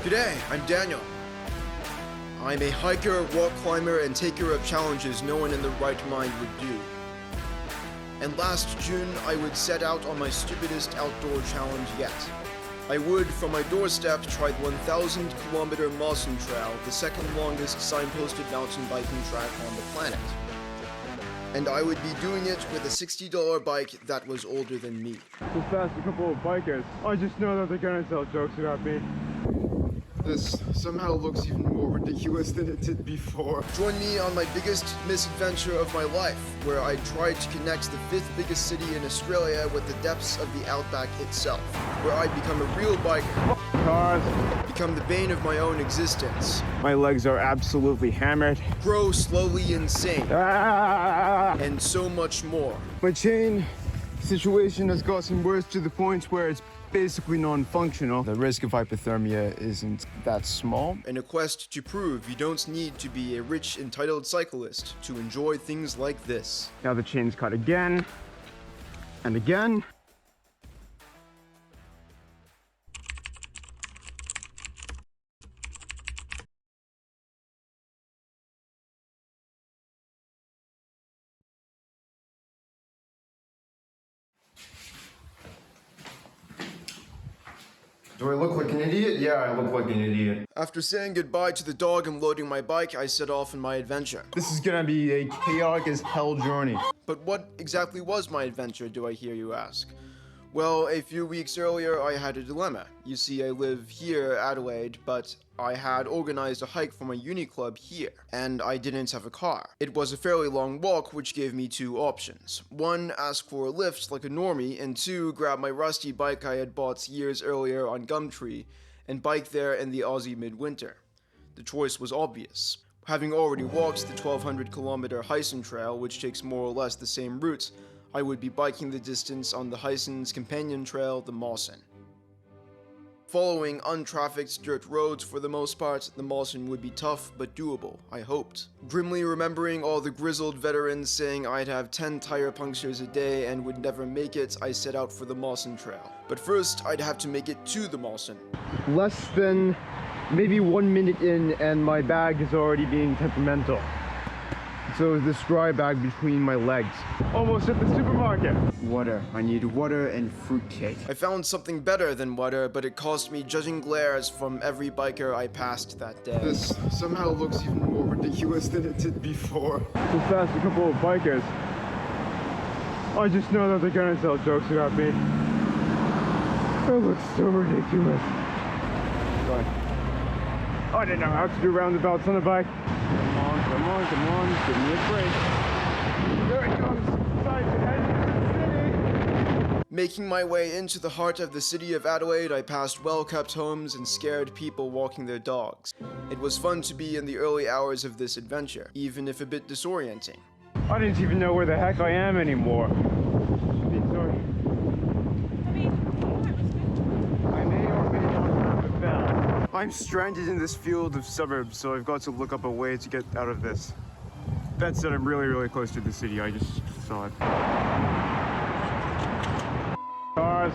G'day, I'm Daniel. I'm a hiker, wall climber, and taker of challenges no one in the right mind would do. And last June, I would set out on my stupidest outdoor challenge yet. I would, from my doorstep, try the 1,000-kilometer Mawson Trail, the second longest signposted mountain biking track on the planet. And I would be doing it with a $60 bike that was older than me. Just past a couple of bikers. I just know that they're gonna tell jokes about me. This somehow looks even more ridiculous than it did before. Join me on my biggest misadventure of my life, where I tried to connect the 5th biggest city in Australia with the depths of the outback itself, where I'd become a real biker. Cars. Become the bane of my own existence. My legs are absolutely hammered. Grow slowly insane. And so much more. My chain situation has gotten worse to the point where it's basically non-functional. The risk of hypothermia isn't that small. In a quest to prove you don't need to be a rich, entitled cyclist to enjoy things like this. Now the chain's cut again and again. Do I look like an idiot? Yeah, I look like an idiot. After saying goodbye to the dog and loading my bike, I set off on my adventure. This is gonna be a chaotic as hell journey. But what exactly was my adventure, do I hear you ask? Well, a few weeks earlier, I had a dilemma. You see, I live here, Adelaide, but I had organized a hike for my uni club here, and I didn't have a car. It was a fairly long walk, which gave me two options. One, ask for a lift like a normie, and two, grab my rusty bike I had bought years earlier on Gumtree, and bike there in the Aussie midwinter. The choice was obvious. Having already walked the 1,200-kilometer Heysen Trail, which takes more or less the same route, I would be biking the distance on the Heysen's companion trail, the Mawson. Following untrafficked dirt roads for the most part, the Mawson would be tough but doable, I hoped. Grimly remembering all the grizzled veterans saying I'd have 10 tire punctures a day and would never make it, I set out for the Mawson Trail. But first, I'd have to make it to the Mawson. Less than maybe 1 minute in and my bag is already being temperamental. So this dry bag between my legs. Almost at the supermarket. Water. I need water and fruitcake. I found something better than water, but it cost me judging glares from every biker I passed that day. This somehow looks even more ridiculous than it did before. Just past a couple of bikers. I just know that they're gonna tell jokes about me. That looks so ridiculous. Sorry. I didn't know how to do roundabouts on a bike. Come on, give me a break. There it goes, time to head into the city. Making my way into the heart of the city of Adelaide, I passed well-kept homes and scared people walking their dogs. It was fun to be in the early hours of this adventure, even if a bit disorienting. I didn't even know where the heck I am anymore. Sorry. I may or may not have a bell. I'm stranded in this field of suburbs, so I've got to look up a way to get out of this. That said, I'm really, really close to the city. I just saw it. Cars.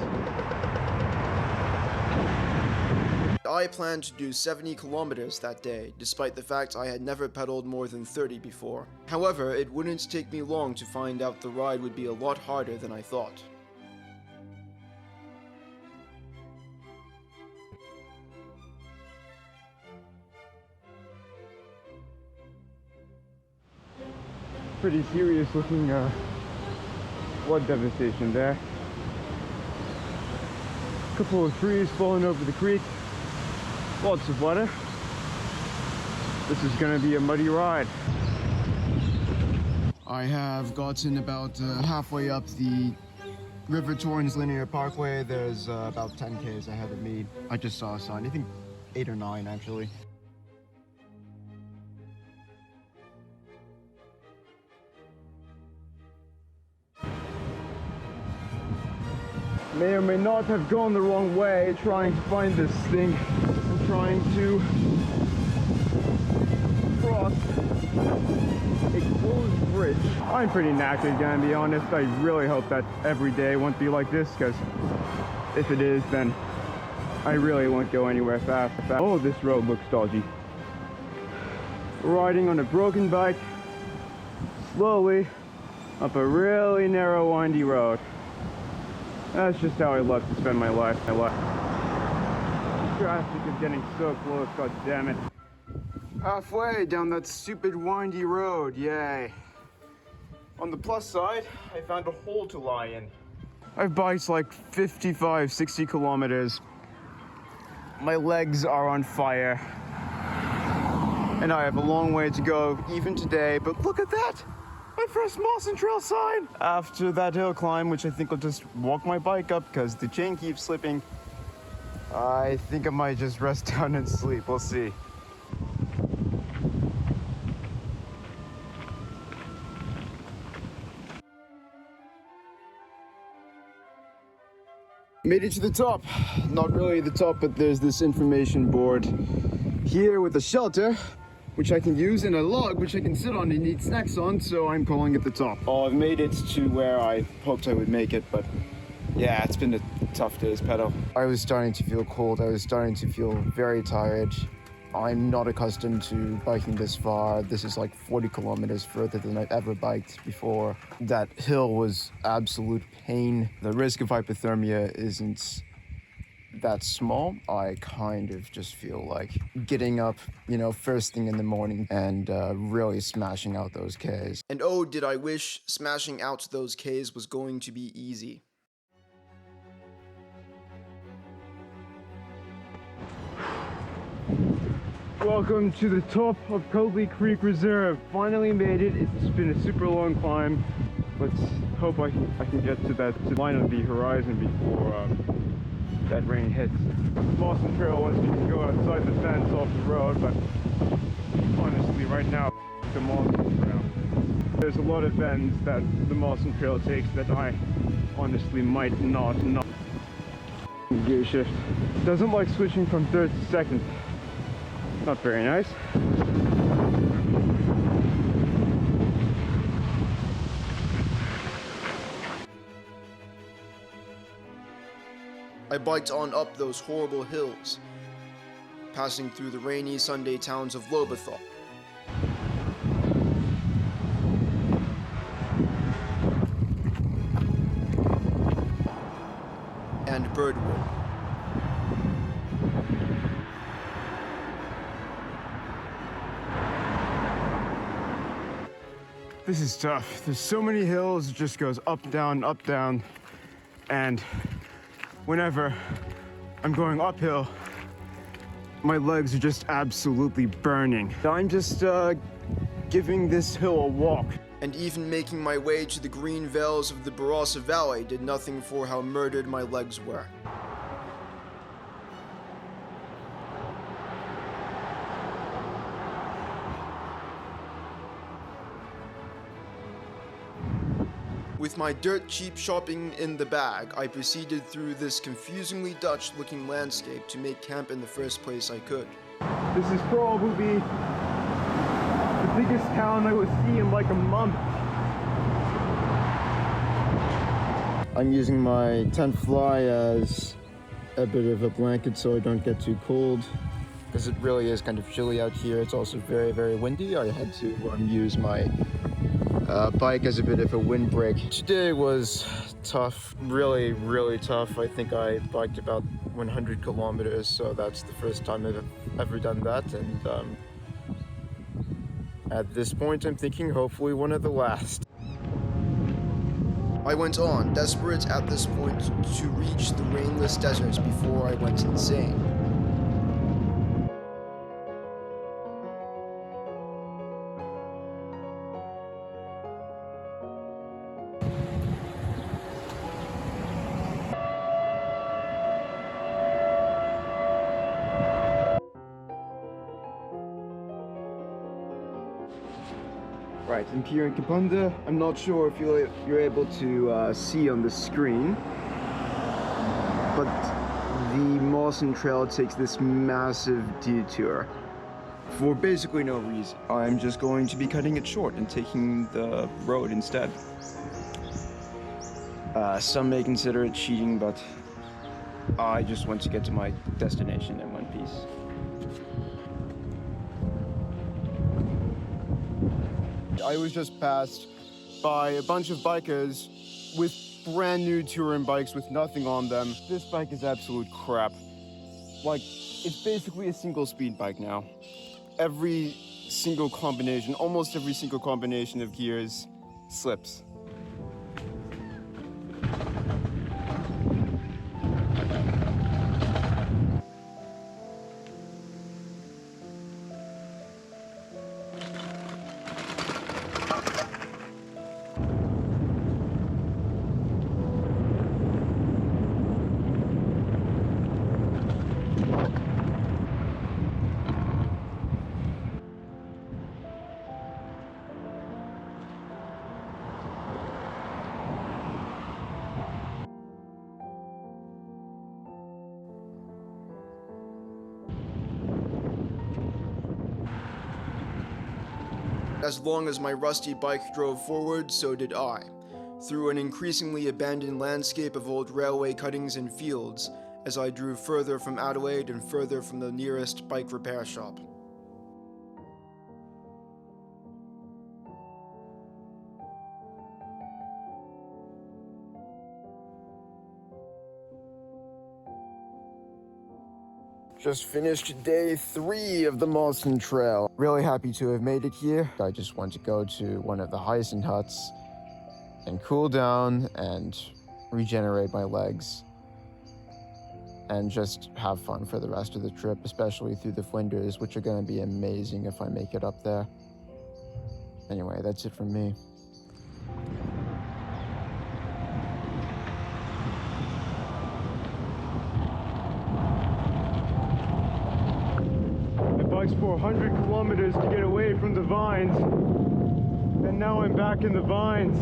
I planned to do 70 kilometers that day, despite the fact I had never pedaled more than 30 before. However, it wouldn't take me long to find out the ride would be a lot harder than I thought. Pretty serious looking flood devastation there. Couple of trees falling over the creek. Lots of water. This is gonna be a muddy ride. I have gotten about halfway up the River Torrens Linear Parkway. There's about 10 Ks ahead of me. I just saw a sign, I think 8 or 9 actually. May or may not have gone the wrong way trying to find this thing. I'm trying to cross a closed bridge. I'm pretty knackered, gonna be honest. I really hope that every day won't be like this, because if it is, then I really won't go anywhere fast. Oh, this road looks dodgy. Riding on a broken bike, slowly up a really narrow, windy road. That's just how I love to spend my life. The traffic is getting so close, god damn it. Halfway down that stupid windy road, yay. On the plus side, I found a hole to lie in. I've biked like 55, 60 kilometers. My legs are on fire. And I have a long way to go even today, but look at that! My first Mawson Trail sign! After that hill climb, which I think I'll just walk my bike up because the chain keeps slipping, I think I might just rest down and sleep. We'll see. Made it to the top. Not really the top, but there's this information board here with a shelter, which I can use, and a log, which I can sit on and eat snacks on, so I'm calling it the top. Oh, I've made it to where I hoped I would make it, but yeah, it's been a tough day's pedal. I was starting to feel cold. I was starting to feel very tired. I'm not accustomed to biking this far. This is like 40 kilometers further than I've ever biked before. That hill was absolute pain. The risk of hypothermia isn't that small. I kind of just feel like getting up, you know, first thing in the morning and really smashing out those Ks. And oh, did I wish smashing out those Ks was going to be easy. Welcome to the top of Coatley Creek Reserve. Finally made it. It's been a super long climb. Let's hope I can get to that line of the horizon before that rain hits. Mawson Trail wants you to go outside the fence off the road, but honestly, right now, the Mawson Trail. There's a lot of bends that the Mawson Trail takes that I honestly might not. Gear shift. Doesn't like switching from third to second. Not very nice. I biked on up those horrible hills, passing through the rainy Sunday towns of Lobethal and Birdwood. This is tough. There's so many hills, it just goes up, down, and whenever I'm going uphill, my legs are just absolutely burning. I'm just giving this hill a walk. And even making my way to the green vales of the Barossa Valley did nothing for how murdered my legs were. With my dirt cheap shopping in the bag, I proceeded through this confusingly Dutch-looking landscape to make camp in the first place I could. This is probably the biggest town I will see in like a month. I'm using my tent fly as a bit of a blanket so I don't get too cold, because it really is kind of chilly out here. It's also very, very windy. I had to use my bike as a bit of a windbreak. Today was tough, really, really tough. I think I biked about 100 kilometers, so that's the first time I've ever done that, and at this point I'm thinking hopefully one of the last. I went on, desperate at this point to reach the rainless deserts before I went insane. Right, I'm here in Kapunda. I'm not sure if you're able to see on the screen, but the Mawson Trail takes this massive detour for basically no reason. I'm just going to be cutting it short and taking the road instead. Some may consider it cheating, but I just want to get to my destination in one piece. I was just passed by a bunch of bikers with brand new touring bikes with nothing on them. This bike is absolute crap. Like, it's basically a single speed bike now. Every single combination, almost every single combination of gears slips. As long as my rusty bike drove forward, so did I, through an increasingly abandoned landscape of old railway cuttings and fields, as I drew further from Adelaide and further from the nearest bike repair shop. Just finished day 3 of the Mawson Trail. Really happy to have made it here. I just want to go to one of the Heysen huts and cool down and regenerate my legs and just have fun for the rest of the trip, especially through the Flinders, which are going to be amazing if I make it up there. Anyway, that's it from me. Bike's 400 kilometers to get away from the vines, and now I'm back in the vines.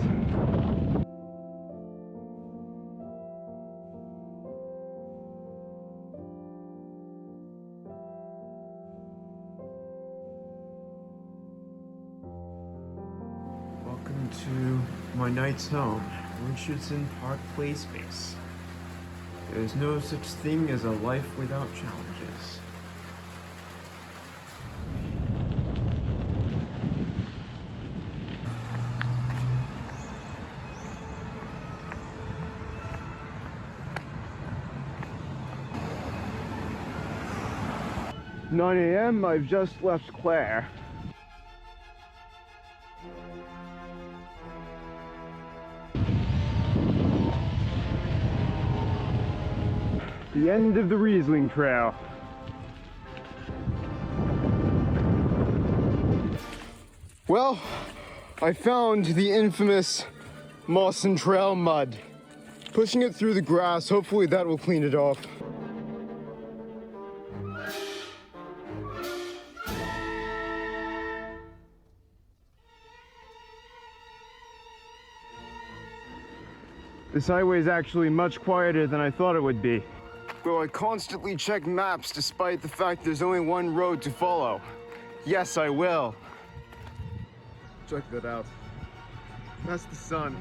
Welcome to my night's home, Richardson Park Play Space. There's no such thing as a life without challenges. It's 9 a.m. I've just left Clare. The end of the Riesling Trail. Well, I found the infamous Mawson Trail mud. Pushing it through the grass, hopefully that will clean it off. This highway is actually much quieter than I thought it would be. Well, I constantly check maps despite the fact there's only one road to follow. Yes, I will. Check that out. That's the sun.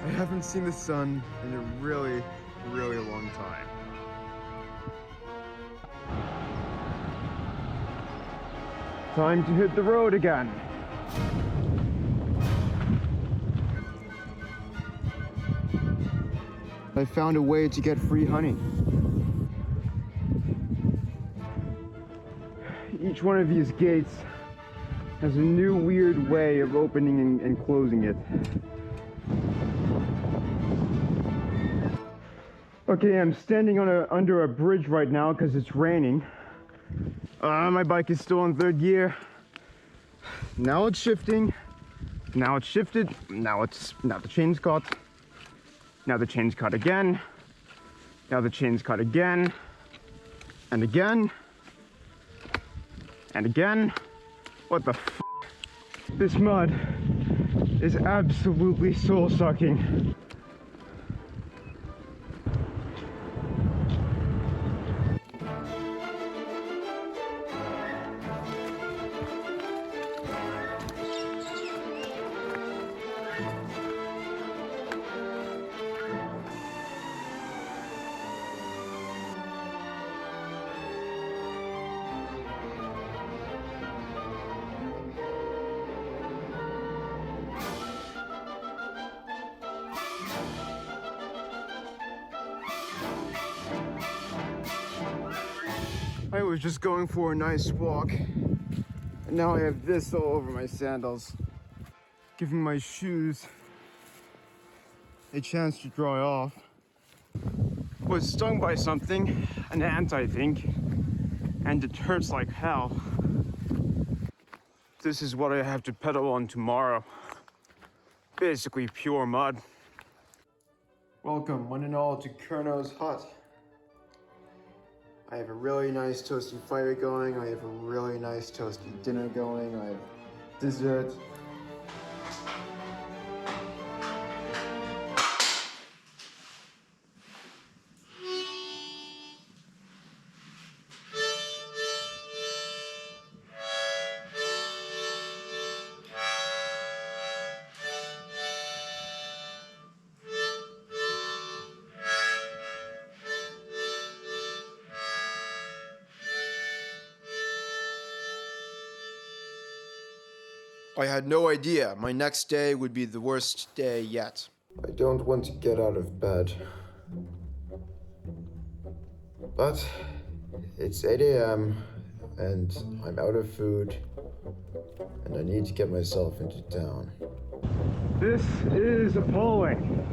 I haven't seen the sun in a really, really long time. Time to hit the road again. I found a way to get free honey. Each one of these gates has a new weird way of opening and closing it. Okay, I'm standing on under a bridge right now because it's raining. My bike is still in 3rd gear. Now it's shifting. Now it's shifted. Now the chain's caught. Now the chain's caught again. Now the chain's caught again. And again. And again. What the f***? This mud is absolutely soul-sucking. I was just going for a nice walk, and now I have this all over my sandals, giving my shoes a chance to dry off. Was stung by something, an ant I think, and it hurts like hell. This is what I have to pedal on tomorrow. Basically pure mud. Welcome one and all to Kerno's hut. I have a really nice toasty fire going, I have a really nice toasty dinner going, I have dessert. I had no idea my next day would be the worst day yet. I don't want to get out of bed. But it's 8 a.m. and I'm out of food and I need to get myself into town. This is appalling.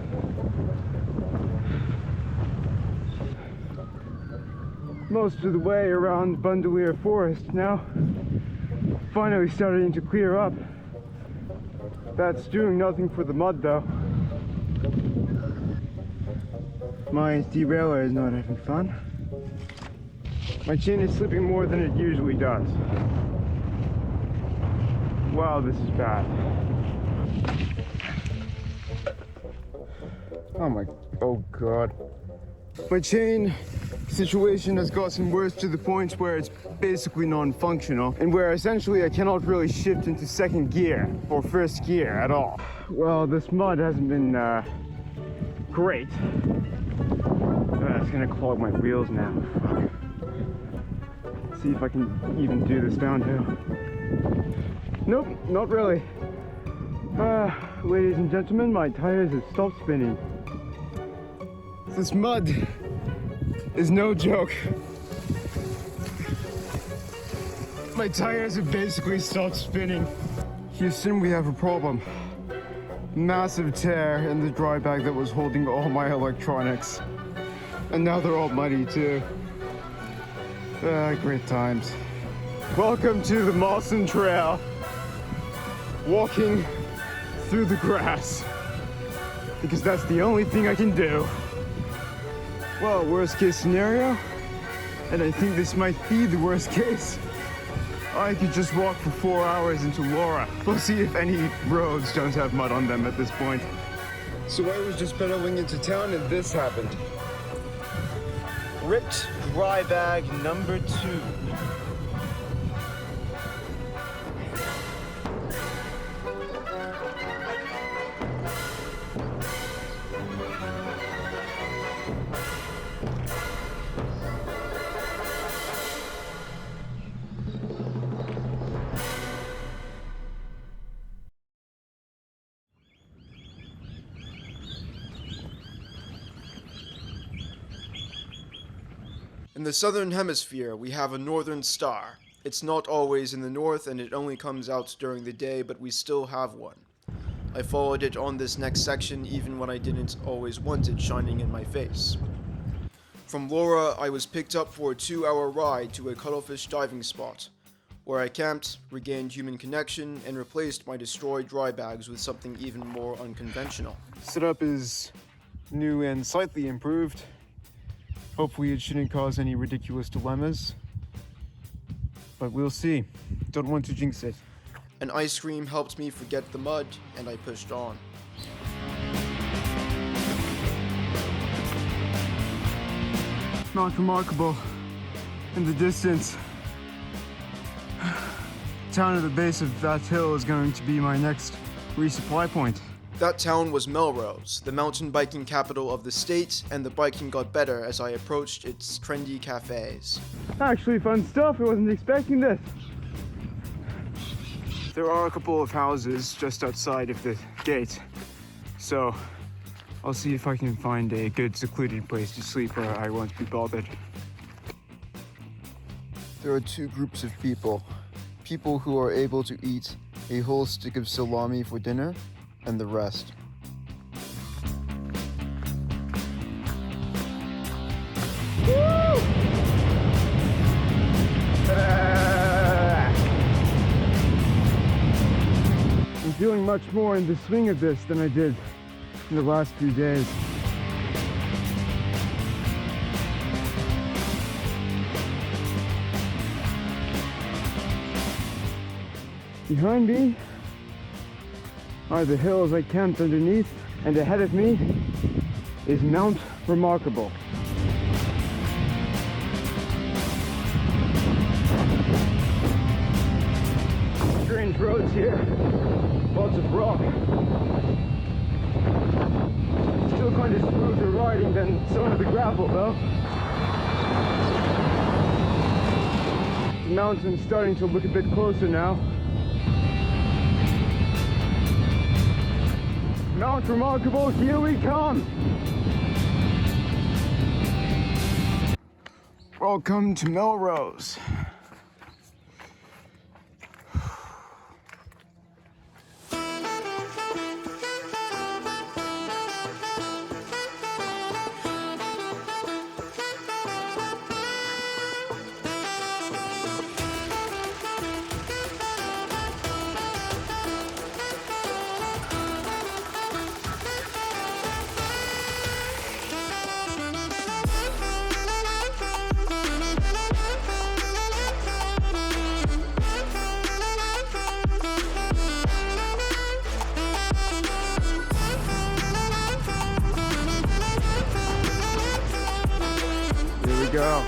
Most of the way around Bandelier Forest now. Finally starting to clear up. That's doing nothing for the mud though. My derailleur is not having fun. My chain is slipping more than it usually does. Wow, this is bad. Oh god. My chain situation has gotten worse to the point where it's basically non-functional and where essentially I cannot really shift into second gear or first gear at all. Well, this mud hasn't been great. It's gonna clog my wheels now. Fuck. See if I can even do this downhill. Nope, not really. Ladies and gentlemen, my tires have stopped spinning. This mud is no joke. My tires have basically stopped spinning. Houston, we have a problem. Massive tear in the dry bag that was holding all my electronics. And now they're all muddy too. Great times. Welcome to the Mawson Trail. Walking through the grass. Because that's the only thing I can do. Well, worst case scenario, and I think this might be the worst case. I could just walk for 4 hours into Laura. We'll see if any roads don't have mud on them at this point. So I was just pedaling into town and this happened. Ripped dry bag number 2. In the southern hemisphere, we have a northern star. It's not always in the north and it only comes out during the day, but we still have one. I followed it on this next section even when I didn't always want it shining in my face. From Laura, I was picked up for a 2-hour ride to a cuttlefish diving spot, where I camped, regained human connection, and replaced my destroyed dry bags with something even more unconventional. Setup is new and slightly improved. Hopefully it shouldn't cause any ridiculous dilemmas. But we'll see. Don't want to jinx it. An ice cream helped me forget the mud, and I pushed on. Mount Remarkable in the distance. Town at the base of that hill is going to be my next resupply point. That town was Melrose, the mountain biking capital of the state, and the biking got better as I approached its trendy cafes. Actually fun stuff, I wasn't expecting this. There are a couple of houses just outside of the gate, so I'll see if I can find a good secluded place to sleep where I won't be bothered. There are two groups of people. People who are able to eat a whole stick of salami for dinner, and the rest. I'm feeling much more in the swing of this than I did in the last few days. Behind me are the hills I camped underneath, and ahead of me is Mount Remarkable. Strange roads here, lots of rock. Still kind of smoother riding than some of the gravel though. The mountain's starting to look a bit closer now. Mount Remarkable, here we come! Welcome to Melrose. Go.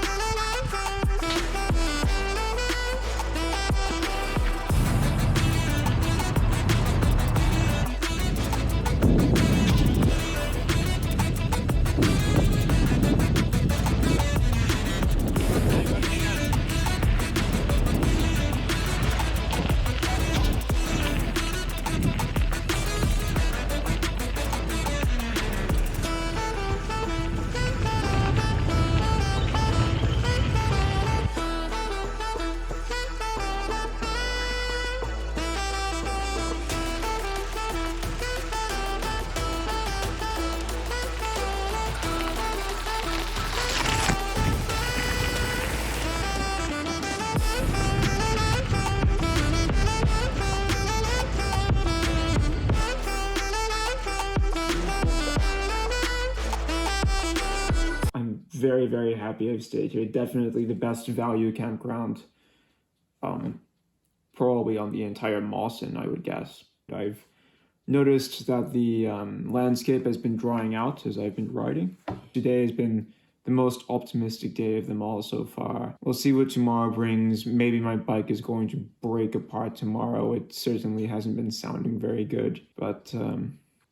Very, very happy I've stayed here. Definitely the best value campground, probably on the entire Mawson, I would guess. I've noticed that the landscape has been drying out as I've been riding. Today has been the most optimistic day of them all so far. We'll see what tomorrow brings. Maybe my bike is going to break apart tomorrow. It certainly hasn't been sounding very good, but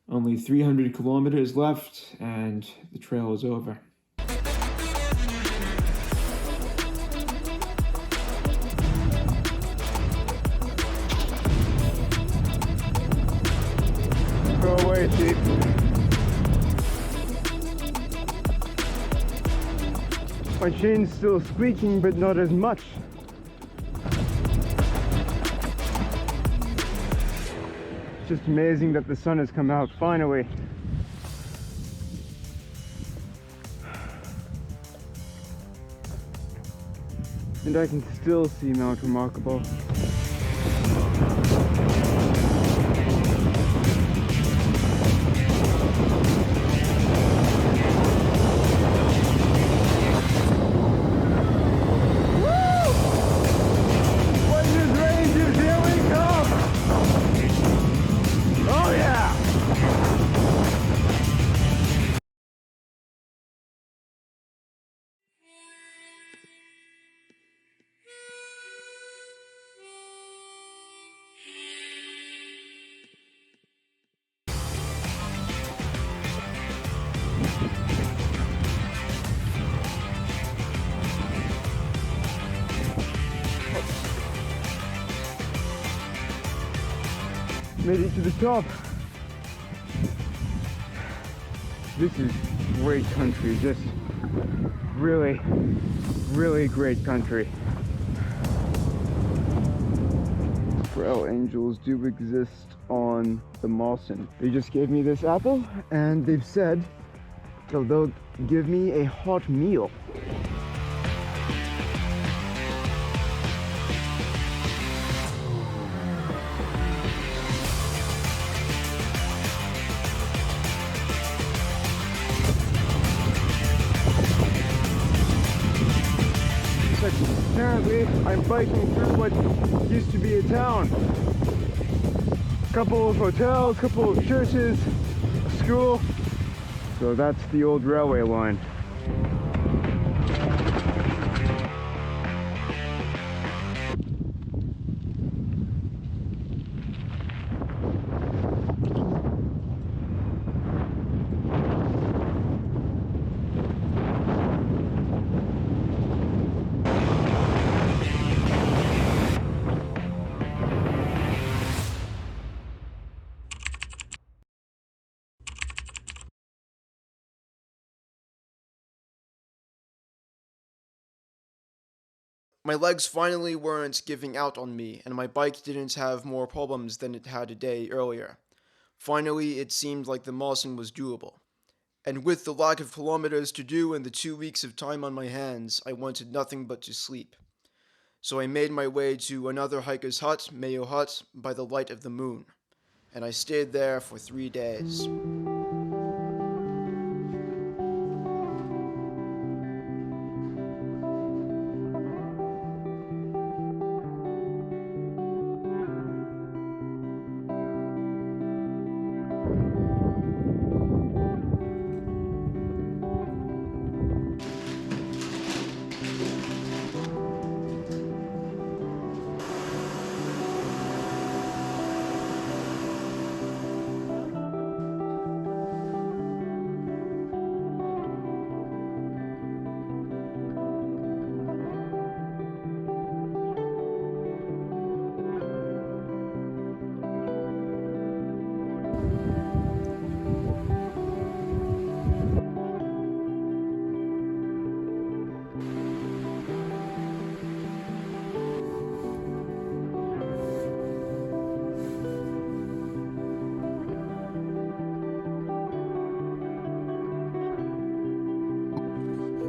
only 300 kilometers left and the trail is over. Go away, sheep. My chain's still squeaking, but not as much. It's just amazing that the sun has come out finally. And I can still see Mount Remarkable. Made it to the top. This is great country, just really, really great country. trail angels do exist on the Mawson. They just gave me this apple, and they've said they'll give me a hot meal. Apparently, I'm biking through what used to be a town. A couple of hotels, a couple of churches, a school. So that's the old railway line. My legs finally weren't giving out on me, and my bike didn't have more problems than it had a day earlier. Finally, it seemed like the Mawson was doable. And with the lack of kilometers to do and the 2 weeks of time on my hands, I wanted nothing but to sleep. So I made my way to another hiker's hut, Mayo Hut, by the light of the moon. And I stayed there for 3 days.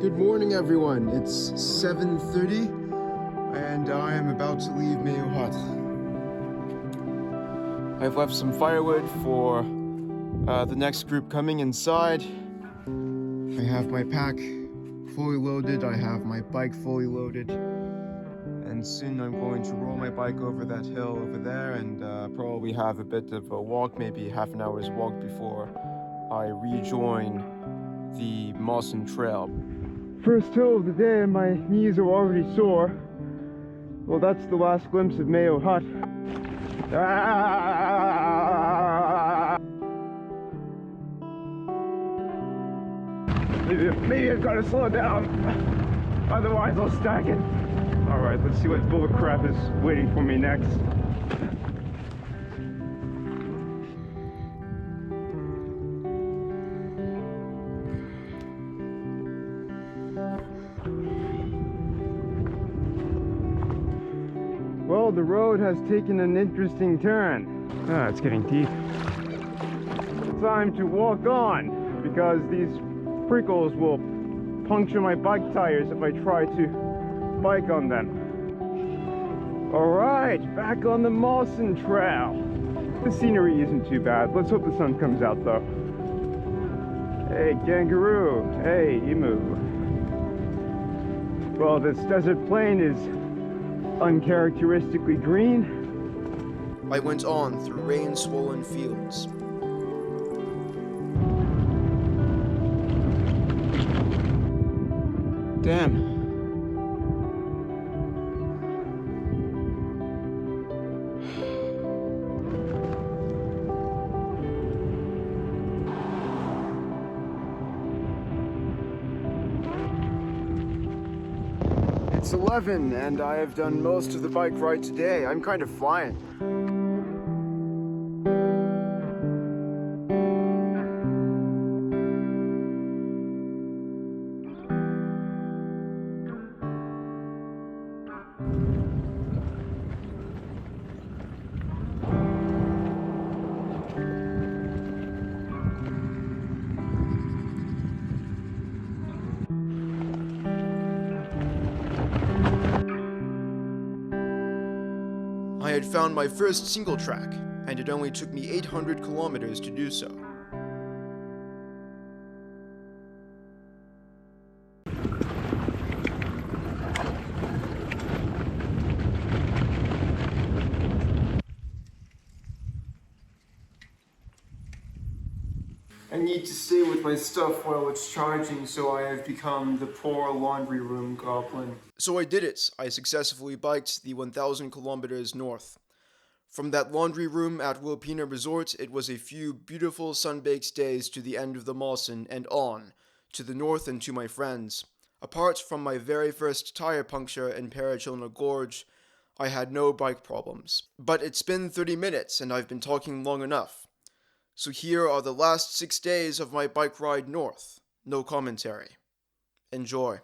Good morning, everyone. It's 7:30, and I am about to leave Mayo Hut. I've left some firewood for the next group coming inside. I have my pack fully loaded. I have my bike fully loaded. And soon I'm going to roll my bike over that hill over there and probably have a bit of a walk, maybe half an hour's walk before I rejoin the Mawson Trail. First hill of the day and my knees are already sore. Well, that's the last glimpse of Mayo Hut. Maybe I've got to slow down. Otherwise I'll stack it. Alright, let's see what bull crap is waiting for me next. Well, the road has taken an interesting turn. It's getting deep. Time to walk on, because these prickles will puncture my bike tires if I try to bike on them. Alright, back on the Mawson Trail. The scenery isn't too bad. Let's hope the sun comes out though. Hey, kangaroo. Hey, emu. Well, this desert plain is uncharacteristically green. I went on through rain-swollen fields. Damn. It's 11 and I have done most of the bike ride today. I'm kind of flying. had found my first single track, and it only took me 800 kilometers to do so. I need to stay with my stuff while it's charging, so I have become the poor laundry room goblin. So I did it. I successfully biked the 1,000 kilometers north. From that laundry room at Wilpena Resort, it was a few beautiful sun-baked days to the end of the Mawson and on, to the north and to my friends. Apart from my very first tire puncture in Parachilna Gorge, I had no bike problems. But it's been 30 minutes and I've been talking long enough. So here are the last 6 days of my bike ride north. No commentary. Enjoy.